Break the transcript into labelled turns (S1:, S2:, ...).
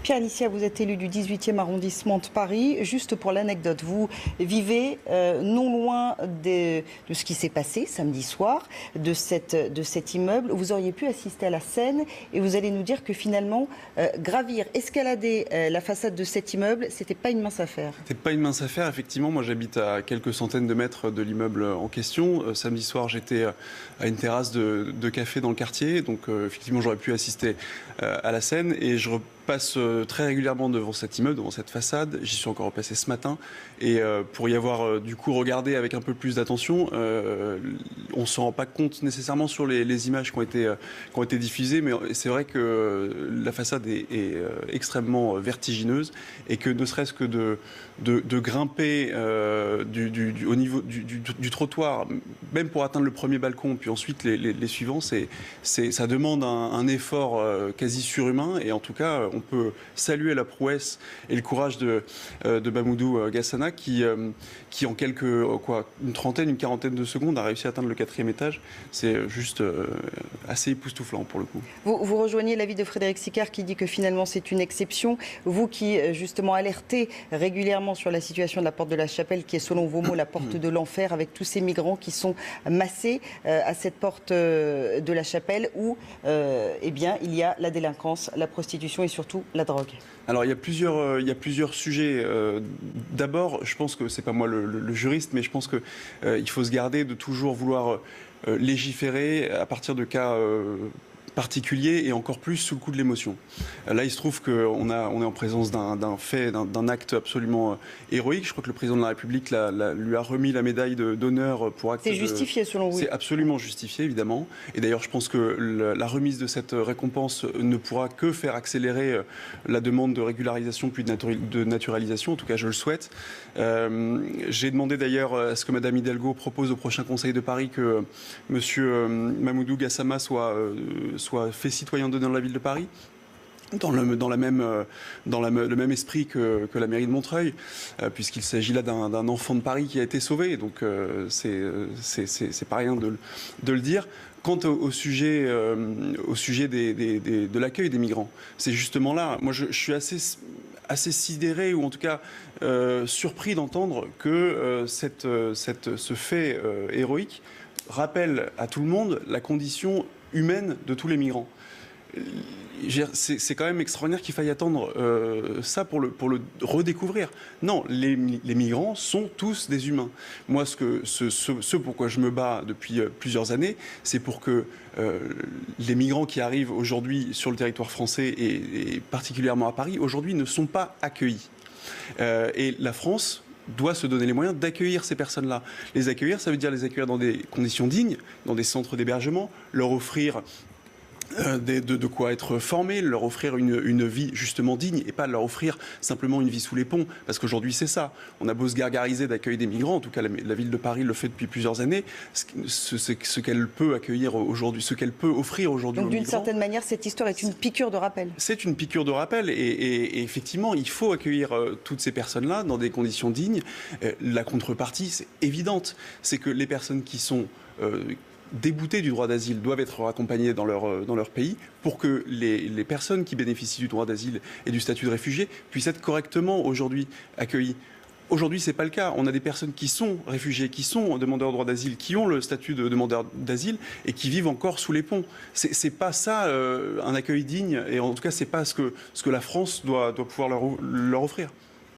S1: Pierre Licia, vous êtes élu du 18e arrondissement de Paris. Juste pour l'anecdote, vous vivez non loin de ce qui s'est passé samedi soir, de cet immeuble. Vous auriez pu assister à la scène et vous allez nous dire que finalement, gravir, escalader la façade de cet immeuble, c'était pas une mince affaire.
S2: C'était pas une mince affaire, effectivement. Moi, j'habite à quelques centaines de mètres de l'immeuble en question. Samedi soir, j'étais à une terrasse de café dans le quartier. Donc, effectivement, j'aurais pu assister à la scène. Et je passe très régulièrement devant cet immeuble, devant cette façade. J'y suis encore repassé ce matin. Et pour y avoir, du coup, regardé avec un peu plus d'attention, on ne se rend pas compte nécessairement sur les images qui ont été diffusées. Mais c'est vrai que la façade est extrêmement vertigineuse et que ne serait-ce que de grimper au niveau du trottoir, même pour atteindre le premier balcon, puis ensuite les suivants, ça demande un effort quasi surhumain. Et en tout cas, on peut saluer la prouesse et le courage de Mamoudou Gassama qui en une quarantaine de secondes, a réussi à atteindre le 4e étage. C'est juste assez époustouflant pour le coup.
S1: Vous rejoignez l'avis de Frédéric Sicard qui dit que finalement c'est une exception. Vous qui justement alertez régulièrement sur la situation de la porte de la Chapelle, qui est selon vos mots la porte de l'enfer, avec tous ces migrants qui sont massés à cette porte de la Chapelle où eh bien, il y a la délinquance, la prostitution et surtout la drogue.
S2: Alors il y a plusieurs sujets. D'abord, je pense que c'est pas moi le juriste, mais je pense que il faut se garder de toujours vouloir légiférer à partir de cas particulier et encore plus sous le coup de l'émotion. Là, il se trouve qu'on est en présence d'un acte absolument héroïque. Je crois que le président de la République lui a remis la médaille d'honneur pour acte.
S1: C'est justifié selon vous?
S2: C'est absolument justifié, évidemment. Et d'ailleurs, je pense que la remise de cette récompense ne pourra que faire accélérer la demande de régularisation puis de naturalisation. En tout cas, je le souhaite. J'ai demandé d'ailleurs à ce que Mme Hidalgo propose au prochain Conseil de Paris que M. Mamoudou Gassama soit fait citoyen d'honneur de la ville de Paris, dans le même esprit que la mairie de Montreuil, puisqu'il s'agit là d'un enfant de Paris qui a été sauvé. Donc c'est pas rien de le dire. Quant au sujet de l'accueil des migrants, c'est justement là. Moi, je suis assez sidéré, ou en tout cas surpris d'entendre que ce fait héroïque rappelle à tout le monde la condition humaine de tous les migrants. C'est quand même extraordinaire qu'il faille attendre ça pour le redécouvrir. Non, les migrants sont tous des humains. Moi, ce pourquoi je me bats depuis plusieurs années, c'est pour que les migrants qui arrivent aujourd'hui sur le territoire français et particulièrement à Paris, aujourd'hui ne sont pas accueillis. Et la France doit se donner les moyens d'accueillir ces personnes-là. Les accueillir, ça veut dire les accueillir dans des conditions dignes, dans des centres d'hébergement, leur offrir de quoi être formés, leur offrir une vie justement digne et pas leur offrir simplement une vie sous les ponts. Parce qu'aujourd'hui, c'est ça. On a beau se gargariser d'accueil des migrants, en tout cas la ville de Paris le fait depuis plusieurs années, ce qu'elle peut accueillir aujourd'hui, ce qu'elle peut offrir aujourd'hui aux migrants.
S1: Donc d'une certaine manière, cette histoire est une piqûre de rappel.
S2: C'est une piqûre de rappel et effectivement, il faut accueillir toutes ces personnes-là dans des conditions dignes. La contrepartie, c'est évidente, c'est que les personnes qui sont déboutés du droit d'asile doivent être accompagnés dans leur pays pour que les personnes qui bénéficient du droit d'asile et du statut de réfugié puissent être correctement aujourd'hui accueillies. Aujourd'hui, ce n'est pas le cas. On a des personnes qui sont réfugiées, qui sont demandeurs de droit d'asile, qui ont le statut de demandeur d'asile et qui vivent encore sous les ponts. C'est pas ça un accueil digne, et en tout cas, c'est pas ce que la France doit pouvoir leur offrir.